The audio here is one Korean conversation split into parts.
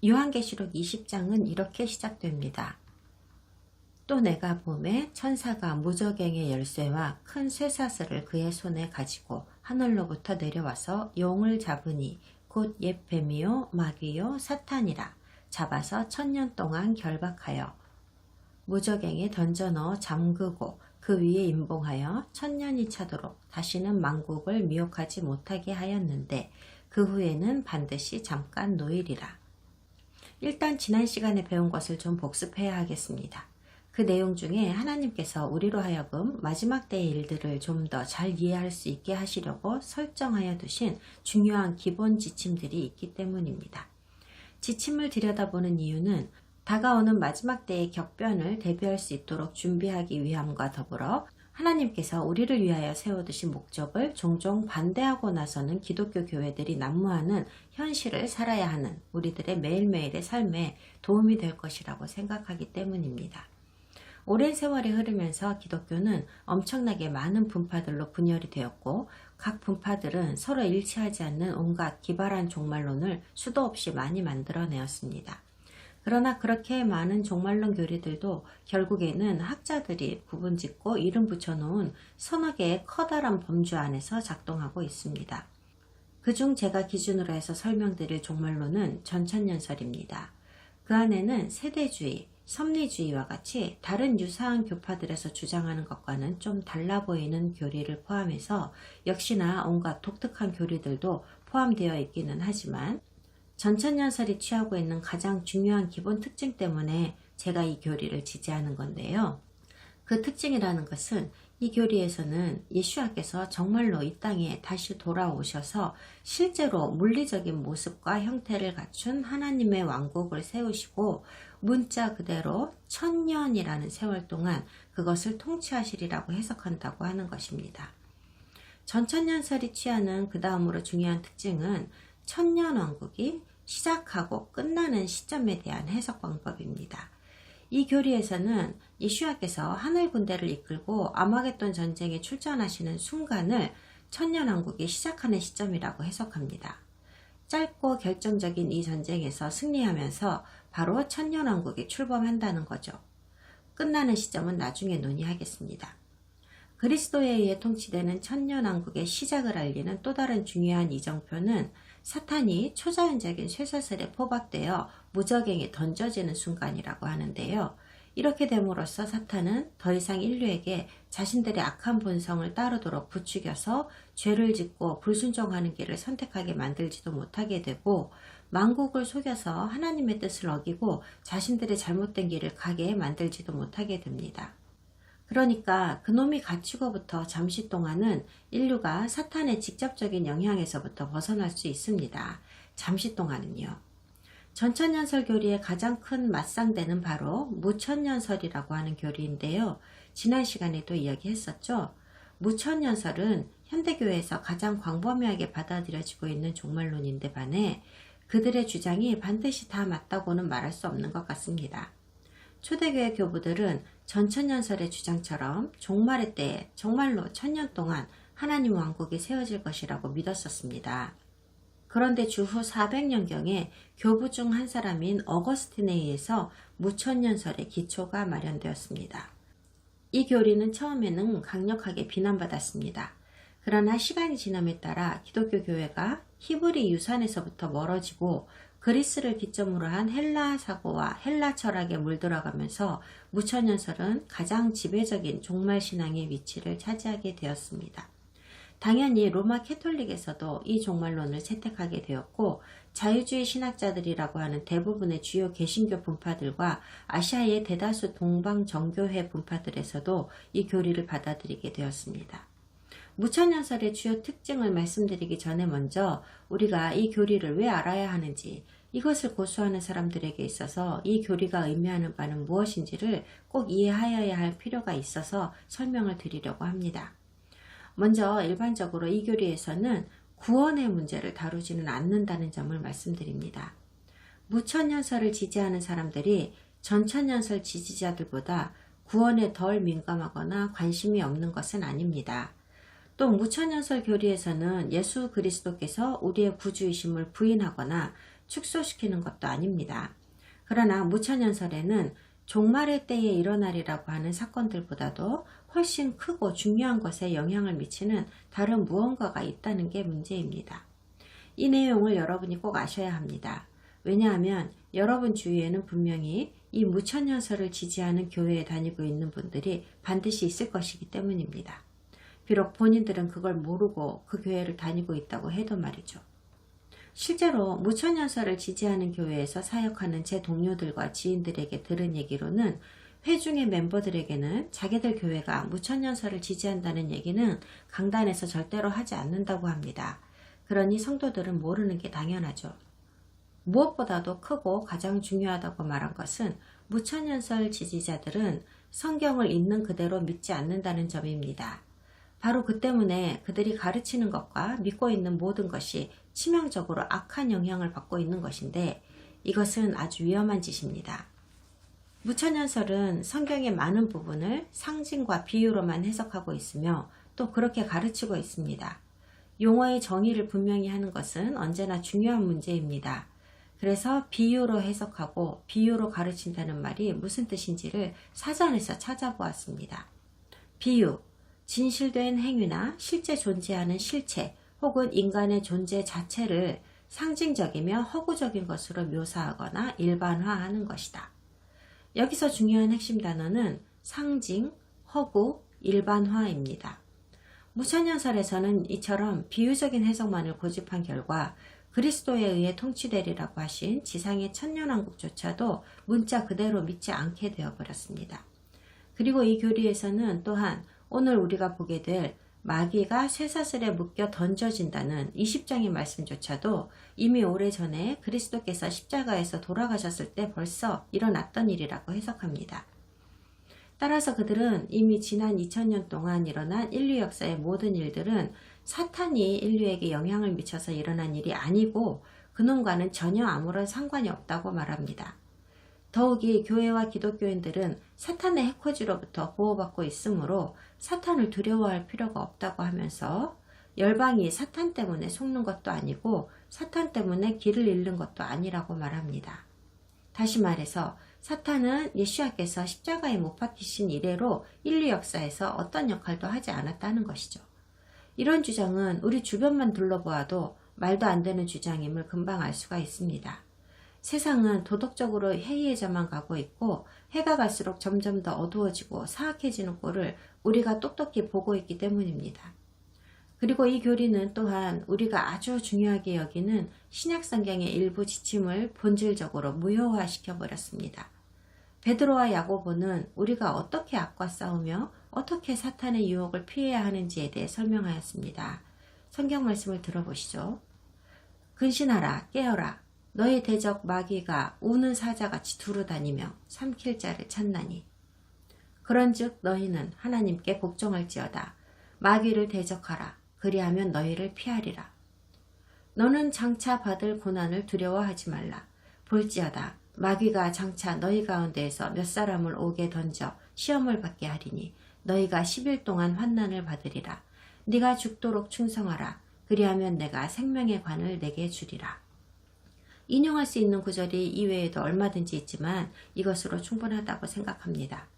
요한계시록 20장은 이렇게 시작됩니다. 또 내가 보매 천사가 무저갱의 열쇠와 큰 쇠사슬을 그의 손에 가지고 하늘로부터 내려와서 용을 잡으니 곧 옛 뱀이요 마귀요 사탄이라. 잡아서 1000년 동안 결박하여 무저갱에 던져 넣어 잠그고 그 위에 임봉하여 1000년이 차도록 다시는 만국을 미혹하지 못하게 하였는데 그 후에는 반드시 잠깐 노일이라. 일단 지난 시간에 배운 것을 좀 복습해야 하겠습니다. 그 내용 중에 하나님께서 우리로 하여금 마지막 때의 일들을 좀 더 잘 이해할 수 있게 하시려고 설정하여 두신 중요한 기본 지침들이 있기 때문입니다. 지침을 들여다보는 이유는 다가오는 마지막 때의 격변을 대비할 수 있도록 준비하기 위함과 더불어 하나님께서 우리를 위하여 세워두신 목적을 종종 반대하고 나서는 기독교 교회들이 난무하는 현실을 살아야 하는 우리들의 매일매일의 삶에 도움이 될 것이라고 생각하기 때문입니다. 오랜 세월이 흐르면서 기독교는 엄청나게 많은 분파들로 분열이 되었고 각 분파들은 서로 일치하지 않는 온갖 기발한 종말론을 수도 없이 많이 만들어내었습니다. 그러나 그렇게 많은 종말론 교리들도 결국에는 학자들이 구분짓고 이름 붙여놓은 서너 개의 커다란 범주 안에서 작동하고 있습니다. 그중 제가 기준으로 해서 설명드릴 종말론은 전천년설입니다. 그 안에는 세대주의, 섭리주의와 같이 다른 유사한 교파들에서 주장하는 것과는 좀 달라 보이는 교리를 포함해서 역시나 온갖 독특한 교리들도 포함되어 있기는 하지만 전천년설이 취하고 있는 가장 중요한 기본 특징 때문에 제가 이 교리를 지지하는 건데요. 그 특징이라는 것은 이 교리에서는 예수와께서 정말로 이 땅에 다시 돌아오셔서 실제로 물리적인 모습과 형태를 갖춘 하나님의 왕국을 세우시고 문자 그대로 1000년이라는 세월 동안 그것을 통치하시리라고 해석한다고 하는 것입니다. 전천년설이 취하는 그 다음으로 중요한 특징은 천년왕국이 시작하고 끝나는 시점에 대한 해석 방법입니다. 이 교리에서는 예수와께서 하늘 군대를 이끌고 아마겟돈 전쟁에 출전하시는 순간을 천년왕국이 시작하는 시점이라고 해석합니다. 짧고 결정적인 이 전쟁에서 승리하면서 바로 천년왕국이 출범한다는 거죠. 끝나는 시점은 나중에 논의하겠습니다. 그리스도에 의해 통치되는 천년왕국의 시작을 알리는 또 다른 중요한 이정표는 사탄이 초자연적인 쇠사슬에 포박되어 무저갱에 던져지는 순간이라고 하는데요. 이렇게 됨으로써 사탄은 더 이상 인류에게 자신들의 악한 본성을 따르도록 부추겨서 죄를 짓고 불순종하는 길을 선택하게 만들지도 못하게 되고 만국을 속여서 하나님의 뜻을 어기고 자신들의 잘못된 길을 가게 만들지도 못하게 됩니다. 그러니까 그놈이 갇히고부터 잠시 동안은 인류가 사탄의 직접적인 영향에서부터 벗어날 수 있습니다. 잠시 동안은요. 전천년설 교리의 가장 큰 맞상대는 바로 무천년설이라고 하는 교리인데요. 지난 시간에도 이야기했었죠. 무천년설은 현대교회에서 가장 광범위하게 받아들여지고 있는 종말론인데 반해 그들의 주장이 반드시 다 맞다고는 말할 수 없는 것 같습니다. 초대교회 교부들은 전천년설의 주장처럼 종말의 때에 정말로 1000년 동안 하나님 왕국이 세워질 것이라고 믿었었습니다. 그런데 주후 400년경에 교부 중 한 사람인 어거스틴에 의해서 무천년설의 기초가 마련되었습니다. 이 교리는 처음에는 강력하게 비난받았습니다. 그러나 시간이 지남에 따라 기독교 교회가 히브리 유산에서부터 멀어지고 그리스를 기점으로 한 헬라 사고와 헬라 철학에 물들어가면서 무천년설은 가장 지배적인 종말신앙의 위치를 차지하게 되었습니다. 당연히 로마 캐톨릭에서도 이 종말론을 채택하게 되었고 자유주의 신학자들이라고 하는 대부분의 주요 개신교 분파들과 아시아의 대다수 동방정교회 분파들에서도 이 교리를 받아들이게 되었습니다. 무천년설의 주요 특징을 말씀드리기 전에 먼저 우리가 이 교리를 왜 알아야 하는지, 이것을 고수하는 사람들에게 있어서 이 교리가 의미하는 바는 무엇인지를 꼭 이해하여야 할 필요가 있어서 설명을 드리려고 합니다. 먼저 일반적으로 이 교리에서는 구원의 문제를 다루지는 않는다는 점을 말씀드립니다. 무천년설을 지지하는 사람들이 전천년설 지지자들보다 구원에 덜 민감하거나 관심이 없는 것은 아닙니다. 또 무천년설 교리에서는 예수 그리스도께서 우리의 구주이심을 부인하거나 축소시키는 것도 아닙니다. 그러나 무천연설에는 종말의 때에 일어나리라고 하는 사건들보다도 훨씬 크고 중요한 것에 영향을 미치는 다른 무언가가 있다는 게 문제입니다. 이 내용을 여러분이 꼭 아셔야 합니다. 왜냐하면 여러분 주위에는 분명히 이 무천연설을 지지하는 교회에 다니고 있는 분들이 반드시 있을 것이기 때문입니다. 비록 본인들은 그걸 모르고 그 교회를 다니고 있다고 해도 말이죠. 실제로 무천연설을 지지하는 교회에서 사역하는 제 동료들과 지인들에게 들은 얘기로는 회중의 멤버들에게는 자기들 교회가 무천연설을 지지한다는 얘기는 강단에서 절대로 하지 않는다고 합니다. 그러니 성도들은 모르는 게 당연하죠. 무엇보다도 크고 가장 중요하다고 말한 것은 무천연설 지지자들은 성경을 있는 그대로 믿지 않는다는 점입니다. 바로 그 때문에 그들이 가르치는 것과 믿고 있는 모든 것이 치명적으로 악한 영향을 받고 있는 것인데 이것은 아주 위험한 짓입니다. 무천연설은 성경의 많은 부분을 상징과 비유로만 해석하고 있으며 또 그렇게 가르치고 있습니다. 용어의 정의를 분명히 하는 것은 언제나 중요한 문제입니다. 그래서 비유로 해석하고 비유로 가르친다는 말이 무슨 뜻인지를 사전에서 찾아보았습니다. 비유, 진실된 행위나 실제 존재하는 실체 혹은 인간의 존재 자체를 상징적이며 허구적인 것으로 묘사하거나 일반화하는 것이다. 여기서 중요한 핵심 단어는 상징, 허구, 일반화입니다. 무천연설에서는 이처럼 비유적인 해석만을 고집한 결과 그리스도에 의해 통치되리라고 하신 지상의 천년왕국조차도 문자 그대로 믿지 않게 되어버렸습니다. 그리고 이 교리에서는 또한 오늘 우리가 보게 될 마귀가 쇠사슬에 묶여 던져진다는 20장의 말씀조차도 이미 오래전에 그리스도께서 십자가에서 돌아가셨을 때 벌써 일어났던 일이라고 해석합니다. 따라서 그들은 이미 지난 2000년 동안 일어난 인류 역사의 모든 일들은 사탄이 인류에게 영향을 미쳐서 일어난 일이 아니고 그놈과는 전혀 아무런 상관이 없다고 말합니다. 더욱이 교회와 기독교인들은 사탄의 해코지로부터 보호받고 있으므로 사탄을 두려워할 필요가 없다고 하면서 열방이 사탄 때문에 속는 것도 아니고 사탄 때문에 길을 잃는 것도 아니라고 말합니다. 다시 말해서 사탄은 예수야께서 십자가에 못 박히신 이래로 인류 역사에서 어떤 역할도 하지 않았다는 것이죠. 이런 주장은 우리 주변만 둘러보아도 말도 안 되는 주장임을 금방 알 수가 있습니다. 세상은 도덕적으로 해이해져만 가고 있고 해가 갈수록 점점 더 어두워지고 사악해지는 꼴을 우리가 똑똑히 보고 있기 때문입니다. 그리고 이 교리는 또한 우리가 아주 중요하게 여기는 신약성경의 일부 지침을 본질적으로 무효화시켜버렸습니다. 베드로와 야고보는 우리가 어떻게 악과 싸우며 어떻게 사탄의 유혹을 피해야 하는지에 대해 설명하였습니다. 성경 말씀을 들어보시죠. 근신하라, 깨어라. 너의 대적 마귀가 우는 사자같이 두루다니며 삼킬 자를 찾나니. 그런즉 너희는 하나님께 복종할지어다. 마귀를 대적하라. 그리하면 너희를 피하리라. 너는 장차 받을 고난을 두려워하지 말라. 볼지어다. 마귀가 장차 너희 가운데에서 몇 사람을 옥에 던져 시험을 받게 하리니 너희가 10일 동안 환난을 받으리라. 네가 죽도록 충성하라. 그리하면 내가 생명의 관을 내게 주리라. 인용할 수 있는 구절이 이외에도 얼마든지 있지만 이것으로 충분하다고 생각합니다.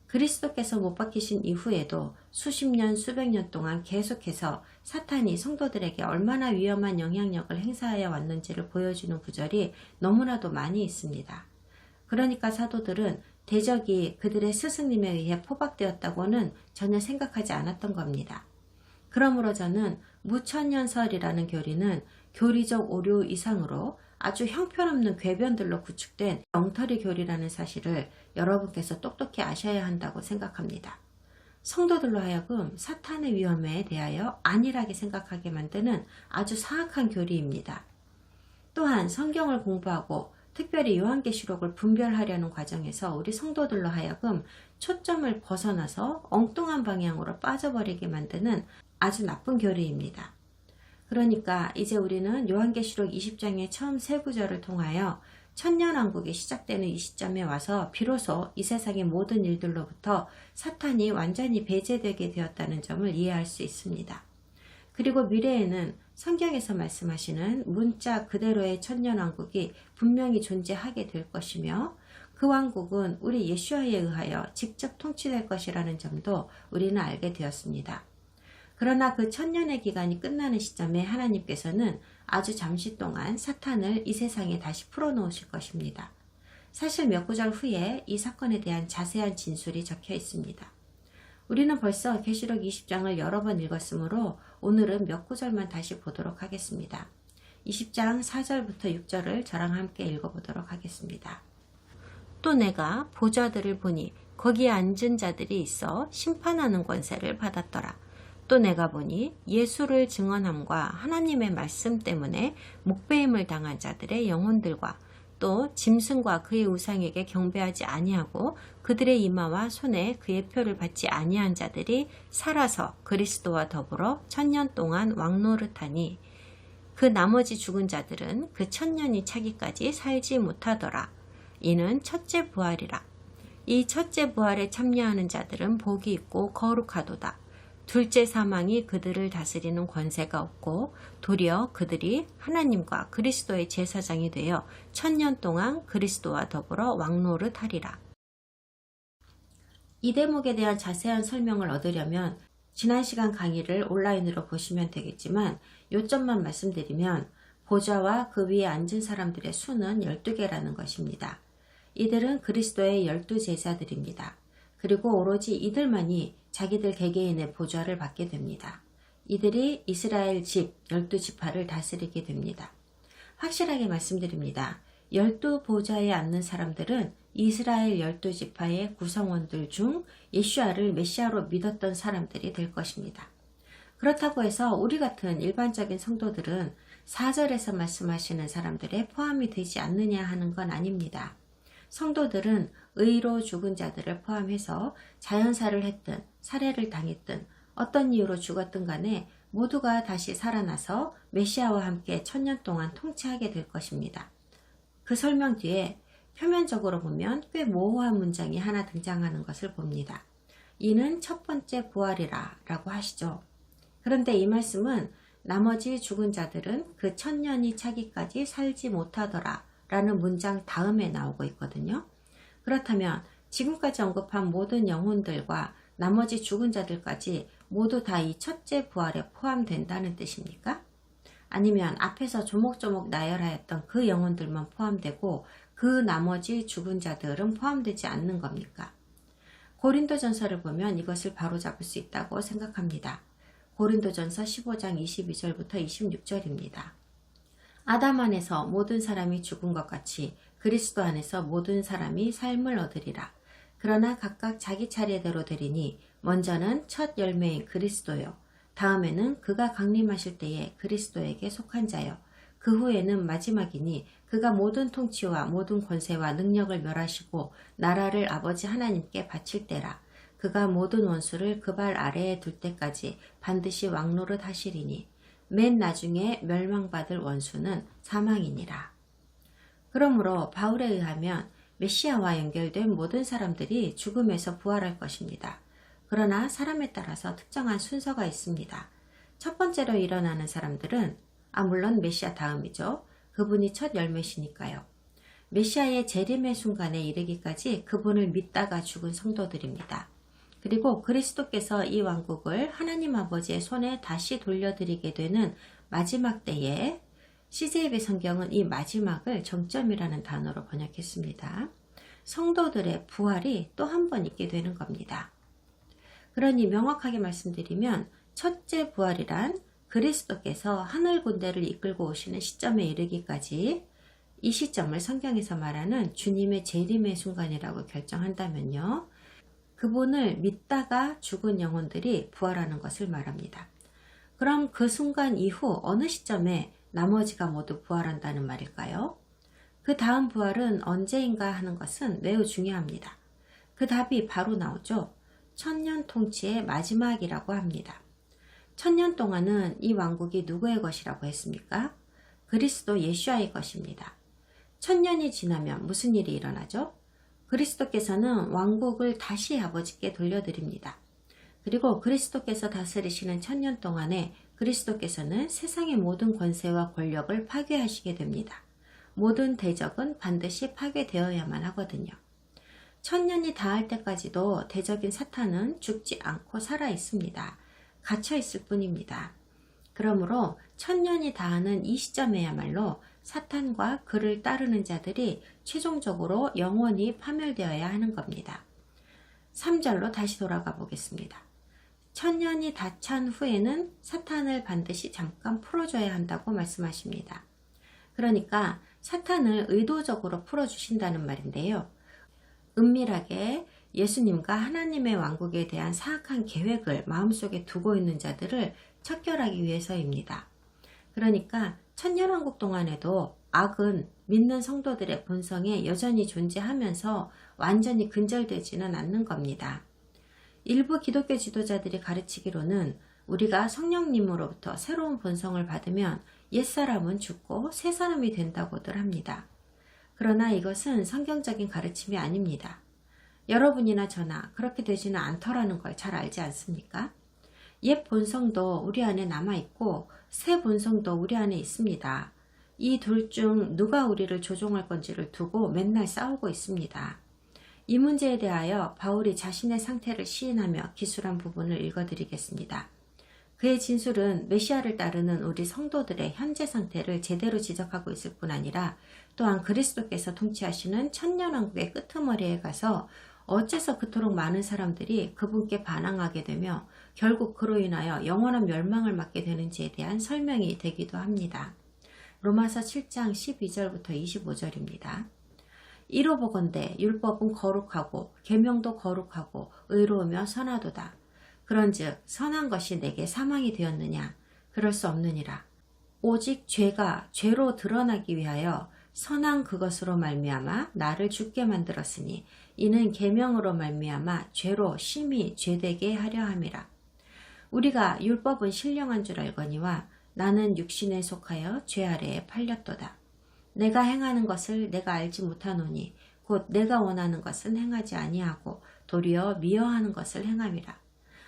그리스도께서 못 박히신 이후에도 수십 년, 수백 년 동안 계속해서 사탄이 성도들에게 얼마나 위험한 영향력을 행사하여 왔는지를 보여주는 구절이 너무나도 많이 있습니다. 그러니까 사도들은 대적이 그들의 스승님에 의해 포박되었다고는 전혀 생각하지 않았던 겁니다. 그러므로 저는 무천연설이라는 교리는 교리적 오류 이상으로 아주 형편없는 궤변들로 구축된 엉터리 교리라는 사실을 여러분께서 똑똑히 아셔야 한다고 생각합니다. 성도들로 하여금 사탄의 위험에 대하여 안일하게 생각하게 만드는 아주 사악한 교리입니다. 또한 성경을 공부하고 특별히 요한계시록을 분별하려는 과정에서 우리 성도들로 하여금 초점을 벗어나서 엉뚱한 방향으로 빠져버리게 만드는 아주 나쁜 교리입니다. 그러니까 이제 우리는 요한계시록 20장의 처음 세 구절을 통하여 천년왕국이 시작되는 이 시점에 와서 비로소 이 세상의 모든 일들로부터 사탄이 완전히 배제되게 되었다는 점을 이해할 수 있습니다. 그리고 미래에는 성경에서 말씀하시는 문자 그대로의 천년왕국이 분명히 존재하게 될 것이며 그 왕국은 우리 예수아에 의하여 직접 통치될 것이라는 점도 우리는 알게 되었습니다. 그러나 그 천년의 기간이 끝나는 시점에 하나님께서는 아주 잠시 동안 사탄을 이 세상에 다시 풀어놓으실 것입니다. 사실 몇 구절 후에 이 사건에 대한 자세한 진술이 적혀 있습니다. 우리는 벌써 계시록 20장을 여러 번 읽었으므로 오늘은 몇 구절만 다시 보도록 하겠습니다. 20장 4절부터 6절을 저랑 함께 읽어보도록 하겠습니다. 또 내가 보좌들을 보니 거기에 앉은 자들이 있어 심판하는 권세를 받았더라. 또 내가 보니 예수를 증언함과 하나님의 말씀 때문에 목배임을 당한 자들의 영혼들과 또 짐승과 그의 우상에게 경배하지 아니하고 그들의 이마와 손에 그의 표를 받지 아니한 자들이 살아서 그리스도와 더불어 천년 동안 왕노릇하니 그 나머지 죽은 자들은 그 천년이 차기까지 살지 못하더라. 이는 첫째 부활이라. 이 첫째 부활에 참여하는 자들은 복이 있고 거룩하도다. 둘째 사망이 그들을 다스리는 권세가 없고 도리어 그들이 하나님과 그리스도의 제사장이 되어 천년 동안 그리스도와 더불어 왕노릇하리라. 이 대목에 대한 자세한 설명을 얻으려면 지난 시간 강의를 온라인으로 보시면 되겠지만 요점만 말씀드리면 보좌와 그 위에 앉은 사람들의 수는 12개라는 것입니다. 이들은 그리스도의 12제자들입니다. 그리고 오로지 이들만이 자기들 개개인의 보좌를 받게 됩니다. 이들이 이스라엘 집 12지파를 다스리게 됩니다. 확실하게 말씀드립니다. 12보좌에 앉는 사람들은 이스라엘 12지파의 구성원들 중 예수아를 메시아로 믿었던 사람들이 될 것입니다. 그렇다고 해서 우리 같은 일반적인 성도들은 4절에서 말씀하시는 사람들에 포함이 되지 않느냐 하는 건 아닙니다. 성도들은 의로 죽은 자들을 포함해서 자연사를 했든 살해를 당했든 어떤 이유로 죽었든 간에 모두가 다시 살아나서 메시아와 함께 천년 동안 통치하게 될 것입니다. 그 설명 뒤에 표면적으로 보면 꽤 모호한 문장이 하나 등장하는 것을 봅니다. 이는 첫 번째 부활이라 라고 하시죠. 그런데 이 말씀은 나머지 죽은 자들은 그 천년이 차기까지 살지 못하더라 라는 문장 다음에 나오고 있거든요. 그렇다면 지금까지 언급한 모든 영혼들과 나머지 죽은 자들까지 모두 다 이 첫째 부활에 포함된다는 뜻입니까? 아니면 앞에서 조목조목 나열하였던 그 영혼들만 포함되고 그 나머지 죽은 자들은 포함되지 않는 겁니까? 고린도전서를 보면 이것을 바로잡을 수 있다고 생각합니다. 고린도전서 15장 22절부터 26절입니다. 아담 안에서 모든 사람이 죽은 것 같이 그리스도 안에서 모든 사람이 삶을 얻으리라. 그러나 각각 자기 차례대로 되리니 먼저는 첫 열매인 그리스도요. 다음에는 그가 강림하실 때에 그리스도에게 속한 자요. 그 후에는 마지막이니 그가 모든 통치와 모든 권세와 능력을 멸하시고 나라를 아버지 하나님께 바칠 때라. 그가 모든 원수를 그 발 아래에 둘 때까지 반드시 왕노릇 하시리니 맨 나중에 멸망받을 원수는 사망이니라. 그러므로 바울에 의하면 메시아와 연결된 모든 사람들이 죽음에서 부활할 것입니다. 그러나 사람에 따라서 특정한 순서가 있습니다. 첫 번째로 일어나는 사람들은 물론 메시아 다음이죠. 그분이 첫 열매시니까요. 메시아의 재림의 순간에 이르기까지 그분을 믿다가 죽은 성도들입니다. 그리고 그리스도께서 이 왕국을 하나님 아버지의 손에 다시 돌려드리게 되는 마지막 때에 CJB 성경은 이 마지막을 정점이라는 단어로 번역했습니다. 성도들의 부활이 또 한 번 있게 되는 겁니다. 그러니 명확하게 말씀드리면 첫째 부활이란 그리스도께서 하늘 군대를 이끌고 오시는 시점에 이르기까지 이 시점을 성경에서 말하는 주님의 재림의 순간이라고 결정한다면요. 그분을 믿다가 죽은 영혼들이 부활하는 것을 말합니다. 그럼 그 순간 이후 어느 시점에 나머지가 모두 부활한다는 말일까요? 그 다음 부활은 언제인가 하는 것은 매우 중요합니다. 그 답이 바로 나오죠. 천년 통치의 마지막이라고 합니다. 천년 동안은 이 왕국이 누구의 것이라고 했습니까? 그리스도 예수아의 것입니다. 천년이 지나면 무슨 일이 일어나죠? 그리스도께서는 왕국을 다시 아버지께 돌려드립니다. 그리고 그리스도께서 다스리시는 천년 동안에 그리스도께서는 세상의 모든 권세와 권력을 파괴하시게 됩니다. 모든 대적은 반드시 파괴되어야만 하거든요. 천년이 다할 때까지도 대적인 사탄은 죽지 않고 살아 있습니다. 갇혀 있을 뿐입니다. 그러므로 천년이 다하는 이 시점에야말로 사탄과 그를 따르는 자들이 최종적으로 영원히 파멸되어야 하는 겁니다. 3절로 다시 돌아가 보겠습니다. 천년이 다 찬 후에는 사탄을 반드시 잠깐 풀어줘야 한다고 말씀하십니다. 그러니까 사탄을 의도적으로 풀어주신다는 말인데요. 은밀하게 예수님과 하나님의 왕국에 대한 사악한 계획을 마음속에 두고 있는 자들을 척결하기 위해서입니다. 그러니까 천년왕국 동안에도 악은 믿는 성도들의 본성에 여전히 존재하면서 완전히 근절되지는 않는 겁니다. 일부 기독교 지도자들이 가르치기로는 우리가 성령님으로부터 새로운 본성을 받으면 옛사람은 죽고 새사람이 된다고들 합니다. 그러나 이것은 성경적인 가르침이 아닙니다. 여러분이나 저나 그렇게 되지는 않더라는 걸 잘 알지 않습니까? 옛 본성도 우리 안에 남아있고 새 본성도 우리 안에 있습니다. 이 둘 중 누가 우리를 조종할 건지를 두고 맨날 싸우고 있습니다. 이 문제에 대하여 바울이 자신의 상태를 시인하며 기술한 부분을 읽어드리겠습니다. 그의 진술은 메시아를 따르는 우리 성도들의 현재 상태를 제대로 지적하고 있을 뿐 아니라 또한 그리스도께서 통치하시는 천년왕국의 끄트머리에 가서 어째서 그토록 많은 사람들이 그분께 반항하게 되며 결국 그로 인하여 영원한 멸망을 맞게 되는지에 대한 설명이 되기도 합니다. 로마서 7장 12절부터 25절입니다. 이로 보건대 율법은 거룩하고 계명도 거룩하고 의로우며 선하도다. 그런즉 선한 것이 내게 사망이 되었느냐? 그럴 수 없느니라. 오직 죄가 죄로 드러나기 위하여 선한 그것으로 말미암아 나를 죽게 만들었으니 이는 계명으로 말미암아 죄로 심히 죄되게 하려 함이라. 우리가 율법은 신령한 줄 알거니와 나는 육신에 속하여 죄 아래에 팔렸도다. 내가 행하는 것을 내가 알지 못하노니 곧 내가 원하는 것은 행하지 아니하고 도리어 미워하는 것을 행함이라.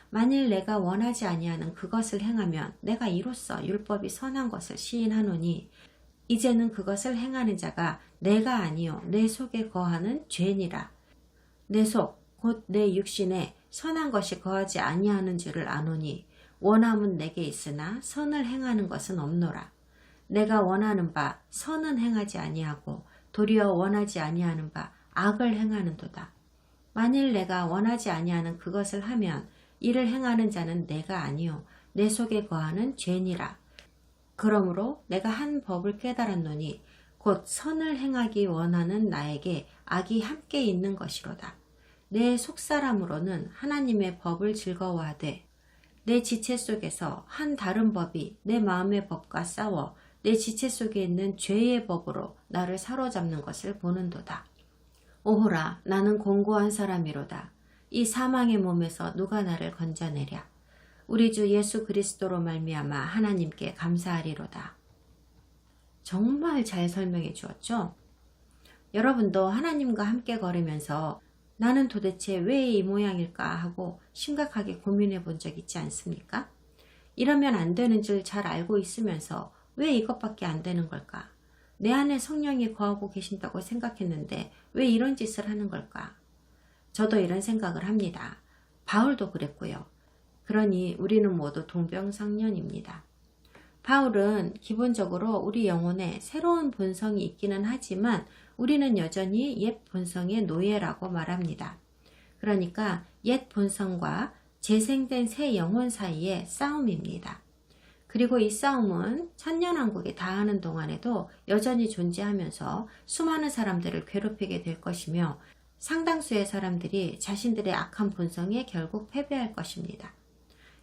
만일 내가 원하지 아니하는 그것을 행하면 내가 이로써 율법이 선한 것을 시인하노니 이제는 그것을 행하는 자가 내가 아니요 내 속에 거하는 죄니라. 내 속 곧 내 육신에 선한 것이 거하지 아니하는 줄을 아노니 원함은 내게 있으나 선을 행하는 것은 없노라. 내가 원하는 바 선은 행하지 아니하고 도리어 원하지 아니하는 바 악을 행하는도다. 만일 내가 원하지 아니하는 그것을 하면 이를 행하는 자는 내가 아니요 내 속에 거하는 죄니라. 그러므로 내가 한 법을 깨달았노니 곧 선을 행하기 원하는 나에게 악이 함께 있는 것이로다. 내 속사람으로는 하나님의 법을 즐거워하되 내 지체 속에서 한 다른 법이 내 마음의 법과 싸워 내 지체 속에 있는 죄의 법으로 나를 사로잡는 것을 보는도다. 오호라 나는 공고한 사람이로다. 이 사망의 몸에서 누가 나를 건져내랴. 우리 주 예수 그리스도로 말미암아 하나님께 감사하리로다. 정말 잘 설명해 주었죠? 여러분도 하나님과 함께 걸으면서 나는 도대체 왜 이 모양일까 하고 심각하게 고민해 본 적 있지 않습니까? 이러면 안 되는 줄 잘 알고 있으면서 왜 이것밖에 안 되는 걸까? 내 안에 성령이 거하고 계신다고 생각했는데 왜 이런 짓을 하는 걸까? 저도 이런 생각을 합니다. 바울도 그랬고요. 그러니 우리는 모두 동병상련입니다. 바울은 기본적으로 우리 영혼에 새로운 본성이 있기는 하지만 우리는 여전히 옛 본성의 노예라고 말합니다. 그러니까 옛 본성과 재생된 새 영혼 사이의 싸움입니다. 그리고 이 싸움은 천년왕국이 다하는 동안에도 여전히 존재하면서 수많은 사람들을 괴롭히게 될 것이며 상당수의 사람들이 자신들의 악한 본성에 결국 패배할 것입니다.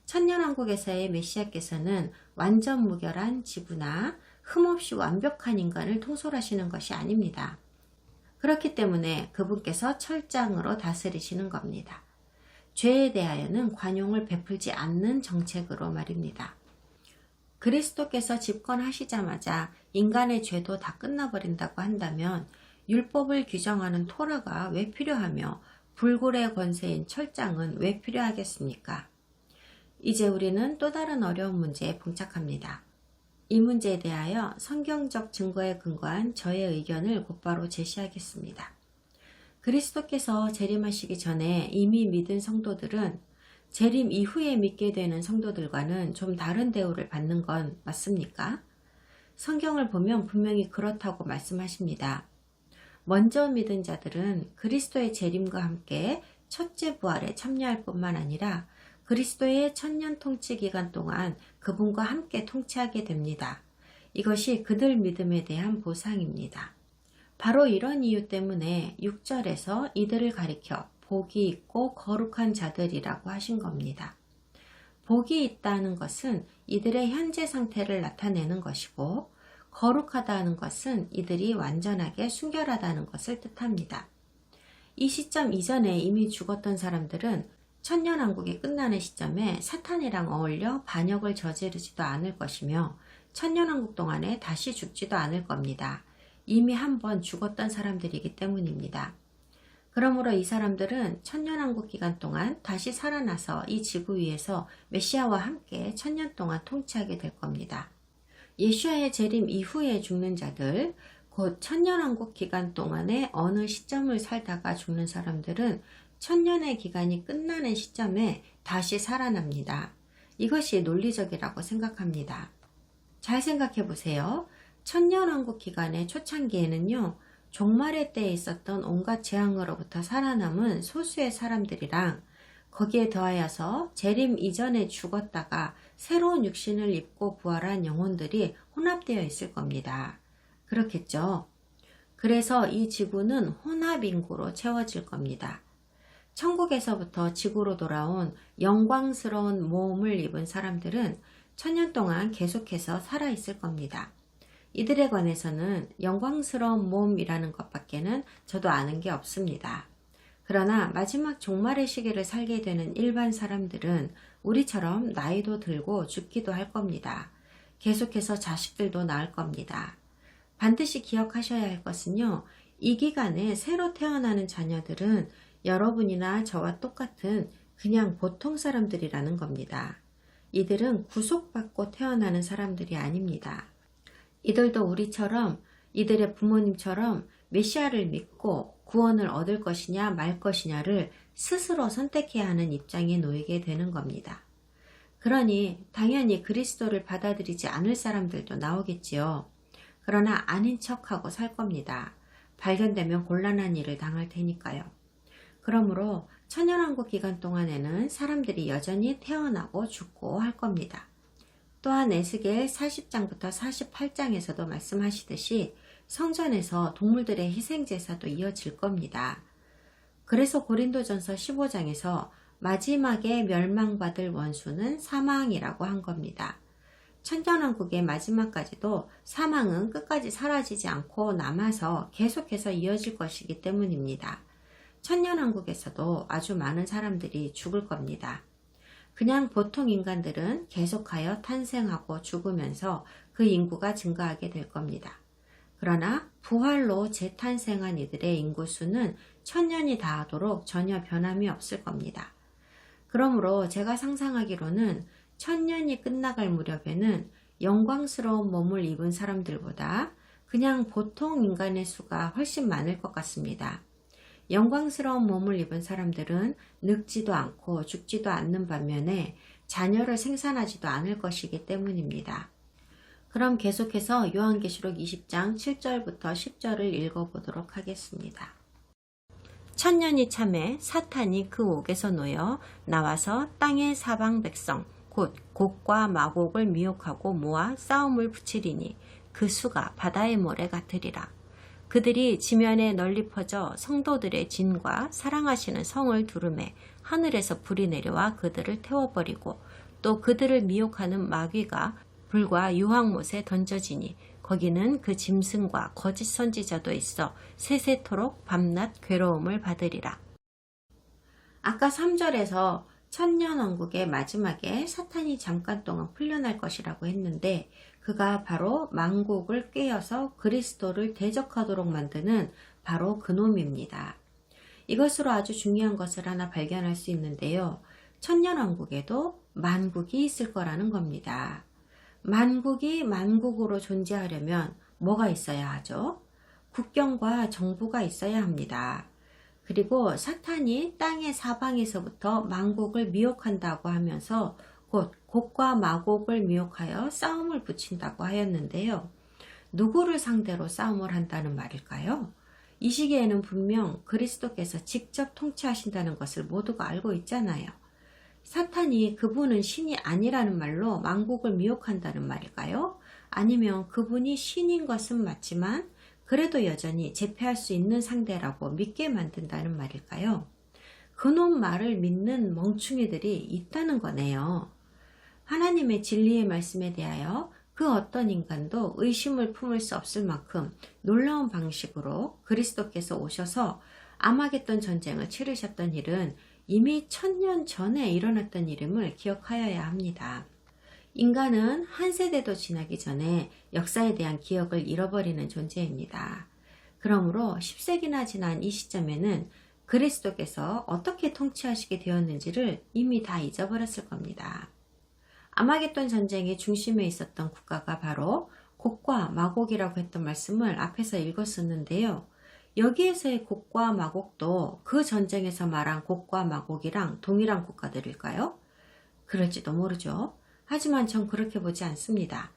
천년왕국에서의 메시아께서는 완전 무결한 지구나 흠없이 완벽한 인간을 통솔하시는 것이 아닙니다. 그렇기 때문에 그분께서 철장으로 다스리시는 겁니다. 죄에 대하여는 관용을 베풀지 않는 정책으로 말입니다. 그리스도께서 집권하시자마자 인간의 죄도 다 끝나버린다고 한다면 율법을 규정하는 토라가 왜 필요하며 불굴의 권세인 철장은 왜 필요하겠습니까? 이제 우리는 또 다른 어려운 문제에 봉착합니다. 이 문제에 대하여 성경적 증거에 근거한 저의 의견을 곧바로 제시하겠습니다. 그리스도께서 재림하시기 전에 이미 믿은 성도들은 재림 이후에 믿게 되는 성도들과는 좀 다른 대우를 받는 건 맞습니까? 성경을 보면 분명히 그렇다고 말씀하십니다. 먼저 믿은 자들은 그리스도의 재림과 함께 첫째 부활에 참여할 뿐만 아니라 그리스도의 천년 통치 기간 동안 그분과 함께 통치하게 됩니다. 이것이 그들 믿음에 대한 보상입니다. 바로 이런 이유 때문에 6절에서 이들을 가리켜 복이 있고 거룩한 자들이라고 하신 겁니다. 복이 있다는 것은 이들의 현재 상태를 나타내는 것이고 거룩하다는 것은 이들이 완전하게 순결하다는 것을 뜻합니다. 이 시점 이전에 이미 죽었던 사람들은 천년왕국이 끝나는 시점에 사탄이랑 어울려 반역을 저지르지도 않을 것이며 천년왕국 동안에 다시 죽지도 않을 겁니다. 이미 한번 죽었던 사람들이기 때문입니다. 그러므로 이 사람들은 천년왕국 기간 동안 다시 살아나서 이 지구 위에서 메시아와 함께 천년 동안 통치하게 될 겁니다. 예수와의 재림 이후에 죽는 자들, 곧 천년왕국 기간 동안에 어느 시점을 살다가 죽는 사람들은 천년의 기간이 끝나는 시점에 다시 살아납니다. 이것이 논리적이라고 생각합니다. 잘 생각해 보세요. 천년왕국 기간의 초창기에는요, 종말의 때에 있었던 온갖 재앙으로부터 살아남은 소수의 사람들이랑 거기에 더하여서 재림 이전에 죽었다가 새로운 육신을 입고 부활한 영혼들이 혼합되어 있을 겁니다. 그렇겠죠? 그래서 이 지구는 혼합인구로 채워질 겁니다. 천국에서부터 지구로 돌아온 영광스러운 몸을 입은 사람들은 천년 동안 계속해서 살아있을 겁니다. 이들에 관해서는 영광스러운 몸이라는 것밖에는 저도 아는 게 없습니다. 그러나 마지막 종말의 시기를 살게 되는 일반 사람들은 우리처럼 나이도 들고 죽기도 할 겁니다. 계속해서 자식들도 낳을 겁니다. 반드시 기억하셔야 할 것은요, 이 기간에 새로 태어나는 자녀들은 여러분이나 저와 똑같은 그냥 보통 사람들이라는 겁니다. 이들은 구속받고 태어나는 사람들이 아닙니다. 이들도 우리처럼 이들의 부모님처럼 메시아를 믿고 구원을 얻을 것이냐 말 것이냐를 스스로 선택해야 하는 입장에 놓이게 되는 겁니다. 그러니 당연히 그리스도를 받아들이지 않을 사람들도 나오겠지요. 그러나 아닌 척하고 살 겁니다. 발견되면 곤란한 일을 당할 테니까요. 그러므로 천년왕국 기간 동안에는 사람들이 여전히 태어나고 죽고 할 겁니다. 또한 에스겔 40장부터 48장에서도 말씀하시듯이 성전에서 동물들의 희생제사도 이어질 겁니다. 그래서 고린도전서 15장에서 마지막에 멸망받을 원수는 사망이라고 한 겁니다. 천년왕국의 마지막까지도 사망은 끝까지 사라지지 않고 남아서 계속해서 이어질 것이기 때문입니다. 천년왕국에서도 아주 많은 사람들이 죽을 겁니다. 그냥 보통 인간들은 계속하여 탄생하고 죽으면서 그 인구가 증가하게 될 겁니다. 그러나 부활로 재탄생한 이들의 인구수는 천년이 다하도록 전혀 변함이 없을 겁니다. 그러므로 제가 상상하기로는 천년이 끝나갈 무렵에는 영광스러운 몸을 입은 사람들보다 그냥 보통 인간의 수가 훨씬 많을 것 같습니다. 영광스러운 몸을 입은 사람들은 늙지도 않고 죽지도 않는 반면에 자녀를 생산하지도 않을 것이기 때문입니다. 그럼 계속해서 요한계시록 20장 7절부터 10절을 읽어보도록 하겠습니다. 천년이 참에 사탄이 그 옥에서 놓여 나와서 땅의 사방 백성 곧 곡과 마곡을 미혹하고 모아 싸움을 붙이리니 그 수가 바다의 모래 같으리라. 그들이 지면에 널리 퍼져 성도들의 진과 사랑하시는 성을 두르매 하늘에서 불이 내려와 그들을 태워버리고 또 그들을 미혹하는 마귀가 불과 유황못에 던져지니 거기는 그 짐승과 거짓 선지자도 있어 세세토록 밤낮 괴로움을 받으리라. 아까 3절에서 천년왕국의 마지막에 사탄이 잠깐 동안 풀려날 것이라고 했는데 그가 바로 만국을 꿰어서 그리스도를 대적하도록 만드는 바로 그놈입니다. 이것으로 아주 중요한 것을 하나 발견할 수 있는데요. 천년왕국에도 만국이 있을 거라는 겁니다. 만국이 만국으로 존재하려면 뭐가 있어야 하죠? 국경과 정부가 있어야 합니다. 그리고 사탄이 땅의 사방에서부터 만국을 미혹한다고 하면서 곧 곡과 마곡을 미혹하여 싸움을 붙인다고 하였는데요. 누구를 상대로 싸움을 한다는 말일까요? 이 시기에는 분명 그리스도께서 직접 통치하신다는 것을 모두가 알고 있잖아요. 사탄이 그분은 신이 아니라는 말로 만국을 미혹한다는 말일까요? 아니면 그분이 신인 것은 맞지만 그래도 여전히 제패할 수 있는 상대라고 믿게 만든다는 말일까요? 그놈 말을 믿는 멍충이들이 있다는 거네요. 하나님의 진리의 말씀에 대하여 그 어떤 인간도 의심을 품을 수 없을 만큼 놀라운 방식으로 그리스도께서 오셔서 아마겟돈 전쟁을 치르셨던 일은 이미 1000년 전에 일어났던 일임을 기억하여야 합니다. 인간은 한 세대도 지나기 전에 역사에 대한 기억을 잃어버리는 존재입니다. 그러므로 10세기나 지난 이 시점에는 그리스도께서 어떻게 통치하시게 되었는지를 이미 다 잊어버렸을 겁니다. 아마겟돈 전쟁의 중심에 있었던 국가가 바로 곡과 마곡이라고 했던 말씀을 앞에서 읽었었는데요. 여기에서의 곡과 마곡도 그 전쟁에서 말한 곡과 마곡이랑 동일한 국가들일까요? 그럴지도 모르죠. 하지만 전 그렇게 보지 않습니다.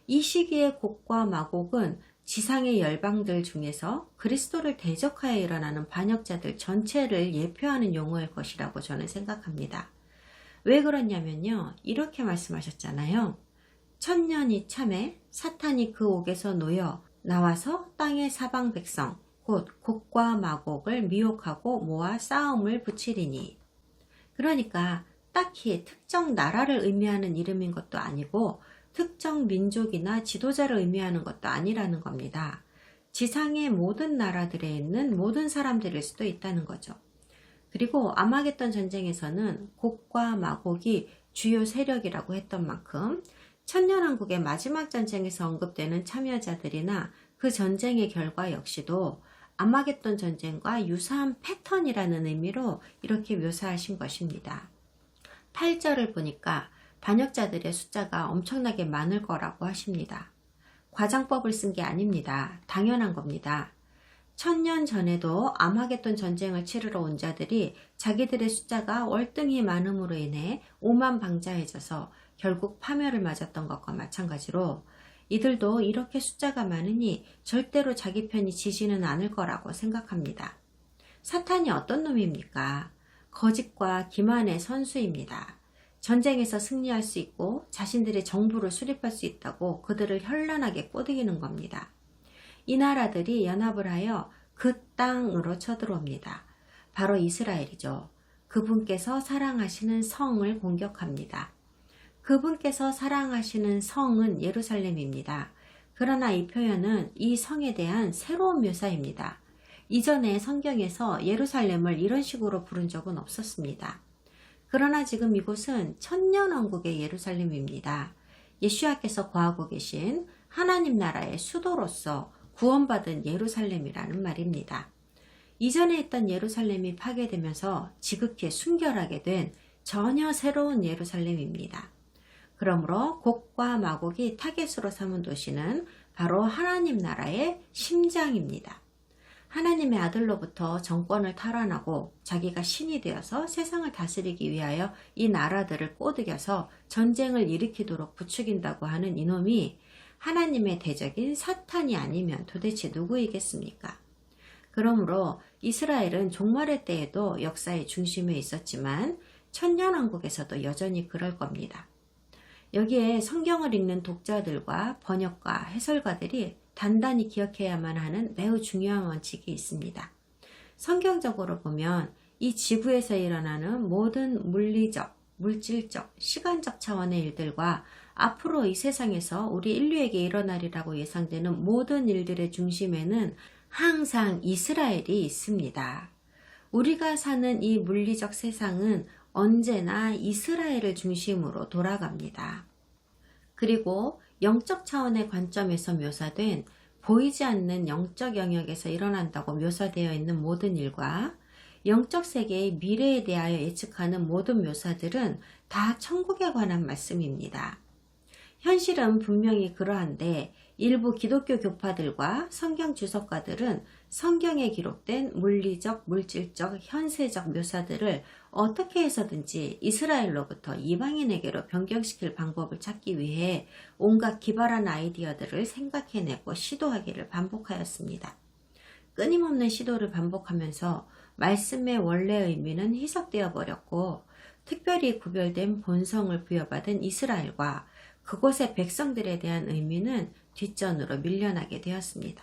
이 시기의 곡과 마곡은 지상의 열방들 중에서 그리스도를 대적하여 일어나는 반역자들 전체를 예표하는 용어일 것이라고 저는 생각합니다. 왜 그러냐면요. 이렇게 말씀하셨잖아요. 1000년이 참에 사탄이 그 옥에서 놓여 나와서 땅의 사방 백성 곧 곡과 마곡을 미혹하고 모아 싸움을 붙이리니. 그러니까 딱히 특정 나라를 의미하는 이름인 것도 아니고 특정 민족이나 지도자를 의미하는 것도 아니라는 겁니다. 지상의 모든 나라들에 있는 모든 사람들일 수도 있다는 거죠. 그리고 아마겟돈 전쟁에서는 곡과 마곡이 주요 세력이라고 했던 만큼 천년왕국의 마지막 전쟁에서 언급되는 참여자들이나 그 전쟁의 결과 역시도 아마겟돈 전쟁과 유사한 패턴이라는 의미로 이렇게 묘사하신 것입니다. 8절을 보니까 반역자들의 숫자가 엄청나게 많을 거라고 하십니다. 과장법을 쓴 게 아닙니다. 당연한 겁니다. 1000년 전에도 아마겟돈 전쟁을 치르러 온 자들이 자기들의 숫자가 월등히 많음으로 인해 오만방자해져서 결국 파멸을 맞았던 것과 마찬가지로 이들도 이렇게 숫자가 많으니 절대로 자기 편이 지지는 않을 거라고 생각합니다. 사탄이 어떤 놈입니까? 거짓과 기만의 선수입니다. 전쟁에서 승리할 수 있고 자신들의 정부를 수립할 수 있다고 그들을 현란하게 꼬드기는 겁니다. 이 나라들이 연합을 하여 그 땅으로 쳐들어옵니다. 바로 이스라엘이죠. 그분께서 사랑하시는 성을 공격합니다. 그분께서 사랑하시는 성은 예루살렘입니다. 그러나 이 표현은 이 성에 대한 새로운 묘사입니다. 이전에 성경에서 예루살렘을 이런 식으로 부른 적은 없었습니다. 그러나 지금 이곳은 천년왕국의 예루살렘입니다. 예수야께서 거하고 계신 하나님 나라의 수도로서 구원받은 예루살렘이라는 말입니다. 이전에 있던 예루살렘이 파괴되면서 지극히 순결하게 된 전혀 새로운 예루살렘입니다. 그러므로 곡과 마곡이 타겟으로 삼은 도시는 바로 하나님 나라의 심장입니다. 하나님의 아들로부터 정권을 탈환하고 자기가 신이 되어서 세상을 다스리기 위하여 이 나라들을 꼬드겨서 전쟁을 일으키도록 부추긴다고 하는 이놈이 하나님의 대적인 사탄이 아니면 도대체 누구이겠습니까? 그러므로 이스라엘은 종말의 때에도 역사의 중심에 있었지만 천년왕국에서도 여전히 그럴 겁니다. 여기에 성경을 읽는 독자들과 번역가, 해설가들이 단단히 기억해야만 하는 매우 중요한 원칙이 있습니다. 성경적으로 보면 이 지구에서 일어나는 모든 물리적, 물질적, 시간적 차원의 일들과 앞으로 이 세상에서 우리 인류에게 일어나리라고 예상되는 모든 일들의 중심에는 항상 이스라엘이 있습니다. 우리가 사는 이 물리적 세상은 언제나 이스라엘을 중심으로 돌아갑니다. 그리고 영적 차원의 관점에서 묘사된 보이지 않는 영적 영역에서 일어난다고 묘사되어 있는 모든 일과 영적 세계의 미래에 대하여 예측하는 모든 묘사들은 다 천국에 관한 말씀입니다. 현실은 분명히 그러한데 일부 기독교 교파들과 성경 주석가들은 성경에 기록된 물리적, 물질적, 현세적 묘사들을 어떻게 해서든지 이스라엘로부터 이방인에게로 변경시킬 방법을 찾기 위해 온갖 기발한 아이디어들을 생각해내고 시도하기를 반복하였습니다. 끊임없는 시도를 반복하면서 말씀의 원래 의미는 희석되어 버렸고 특별히 구별된 본성을 부여받은 이스라엘과 그곳의 백성들에 대한 의미는 뒷전으로 밀려나게 되었습니다.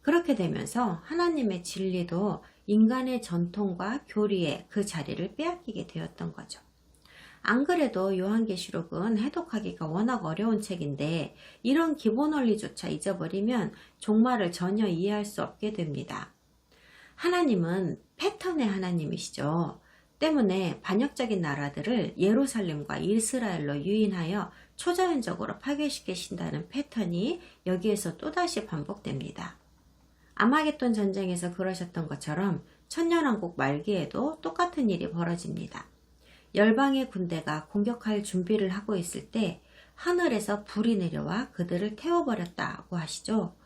그렇게 되면서 하나님의 진리도 인간의 전통과 교리에 그 자리를 빼앗기게 되었던 거죠. 안 그래도 요한계시록은 해독하기가 워낙 어려운 책인데 이런 기본 원리조차 잊어버리면 종말을 전혀 이해할 수 없게 됩니다. 하나님은 패턴의 하나님이시죠. 때문에 반역적인 나라들을 예루살렘과 이스라엘로 유인하여 초자연적으로 파괴시키신다는 패턴이 여기에서 또다시 반복됩니다. 아마겟돈 전쟁에서 그러셨던 것처럼 천년왕국 말기에도 똑같은 일이 벌어집니다. 열방의 군대가 공격할 준비를 하고 있을 때 하늘에서 불이 내려와 그들을 태워버렸다고 하시죠.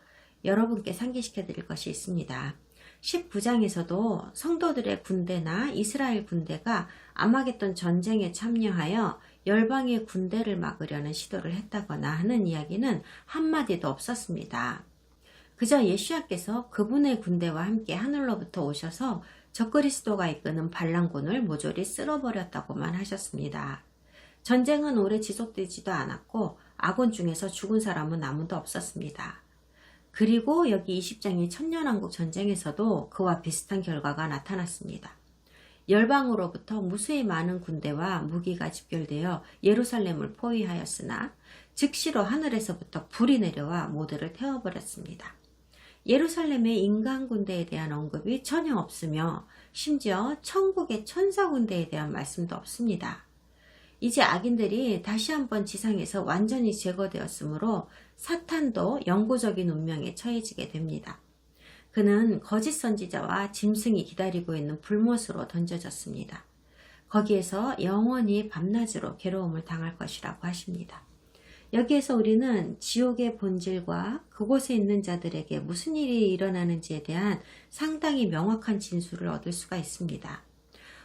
여러분께 상기시켜 드릴 것이 있습니다. 19장에서도 성도들의 군대나 이스라엘 군대가 아마겟돈 전쟁에 참여하여 열방의 군대를 막으려는 시도를 했다거나 하는 이야기는 한마디도 없었습니다. 그저 예수야께서 그분의 군대와 함께 하늘로부터 오셔서 적그리스도가 이끄는 반란군을 모조리 쓸어버렸다고만 하셨습니다. 전쟁은 오래 지속되지도 않았고 아군 중에서 죽은 사람은 아무도 없었습니다. 그리고 여기 20장의 천년왕국 전쟁에서도 그와 비슷한 결과가 나타났습니다. 열방으로부터 무수히 많은 군대와 무기가 집결되어 예루살렘을 포위하였으나 즉시로 하늘에서부터 불이 내려와 모두를 태워버렸습니다. 예루살렘의 인간 군대에 대한 언급이 전혀 없으며 심지어 천국의 천사 군대에 대한 말씀도 없습니다. 이제 악인들이 다시 한번 지상에서 완전히 제거되었으므로 사탄도 영구적인 운명에 처해지게 됩니다. 그는 거짓 선지자와 짐승이 기다리고 있는 불못으로 던져졌습니다. 거기에서 영원히 밤낮으로 괴로움을 당할 것이라고 하십니다. 여기에서 우리는 지옥의 본질과 그곳에 있는 자들에게 무슨 일이 일어나는지에 대한 상당히 명확한 진술을 얻을 수가 있습니다.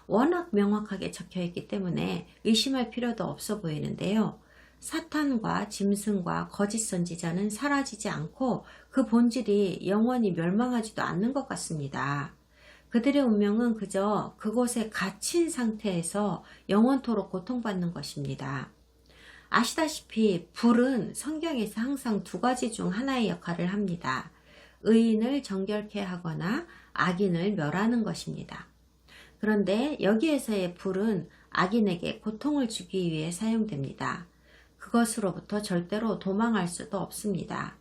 워낙 명확하게 적혀있기 때문에 의심할 필요도 없어 보이는데요. 사탄과 짐승과 거짓 선지자는 사라지지 않고 그 본질이 영원히 멸망하지도 않는 것 같습니다. 그들의 운명은 그저 그곳에 갇힌 상태에서 영원토록 고통받는 것입니다. 아시다시피 불은 성경에서 항상 두 가지 중 하나의 역할을 합니다. 의인을 정결케 하거나 악인을 멸하는 것입니다. 그런데 여기에서의 불은 악인에게 고통을 주기 위해 사용됩니다. 그것으로부터 절대로 도망할 수도 없습니다.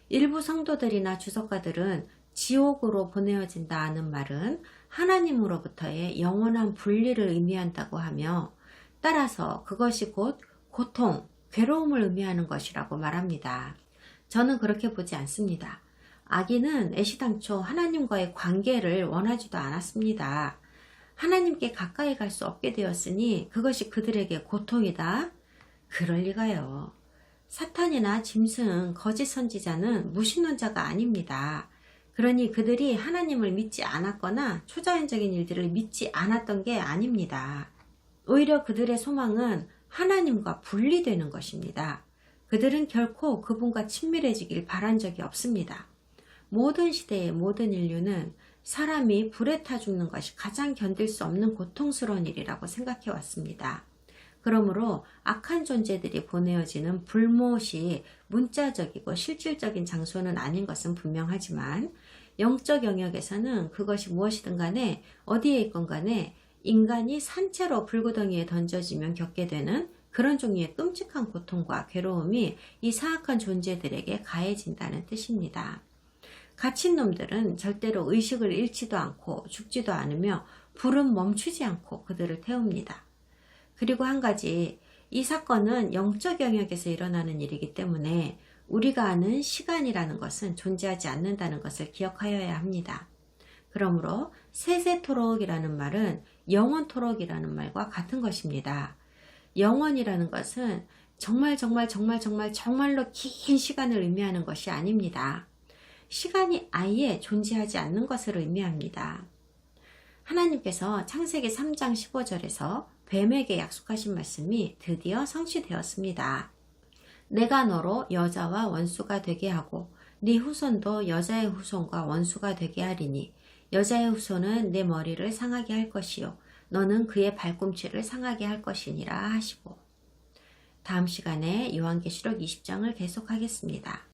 일부 성도들이나 주석가들은 지옥으로 보내어진다 하는 말은 하나님으로부터의 영원한 분리를 의미한다고 하며 따라서 그것이 곧 고통, 괴로움을 의미하는 것이라고 말합니다. 저는 그렇게 보지 않습니다. 악인은 애시당초 하나님과의 관계를 원하지도 않았습니다. 하나님께 가까이 갈 수 없게 되었으니 그것이 그들에게 고통이다? 그럴 리가요. 사탄이나 짐승, 거짓 선지자는 무신론자가 아닙니다. 그러니 그들이 하나님을 믿지 않았거나 초자연적인 일들을 믿지 않았던 게 아닙니다. 오히려 그들의 소망은 하나님과 분리되는 것입니다. 그들은 결코 그분과 친밀해지길 바란 적이 없습니다. 모든 시대의 모든 인류는 사람이 불에 타 죽는 것이 가장 견딜 수 없는 고통스러운 일이라고 생각해 왔습니다. 그러므로 악한 존재들이 보내어지는 불못이 문자적이고 실질적인 장소는 아닌 것은 분명하지만 영적 영역에서는 그것이 무엇이든 간에 어디에 있건 간에 인간이 산채로 불구덩이에 던져지면 겪게 되는 그런 종류의 끔찍한 고통과 괴로움이 이 사악한 존재들에게 가해진다는 뜻입니다. 갇힌 놈들은 절대로 의식을 잃지도 않고 죽지도 않으며 불은 멈추지 않고 그들을 태웁니다. 그리고 한 가지, 이 사건은 영적 영역에서 일어나는 일이기 때문에 우리가 아는 시간이라는 것은 존재하지 않는다는 것을 기억하여야 합니다. 그러므로 세세토록이라는 말은 영원토록이라는 말과 같은 것입니다. 영원이라는 것은 정말로 긴 시간을 의미하는 것이 아닙니다. 시간이 아예 존재하지 않는 것을 의미합니다. 하나님께서 창세기 3장 15절에서 뱀에게 약속하신 말씀이 드디어 성취되었습니다. 내가 너로 여자와 원수가 되게 하고 네 후손도 여자의 후손과 원수가 되게 하리니 여자의 후손은 내 머리를 상하게 할 것이요 너는 그의 발꿈치를 상하게 할 것이니라 하시고, 다음 시간에 요한계시록 20장을 계속하겠습니다.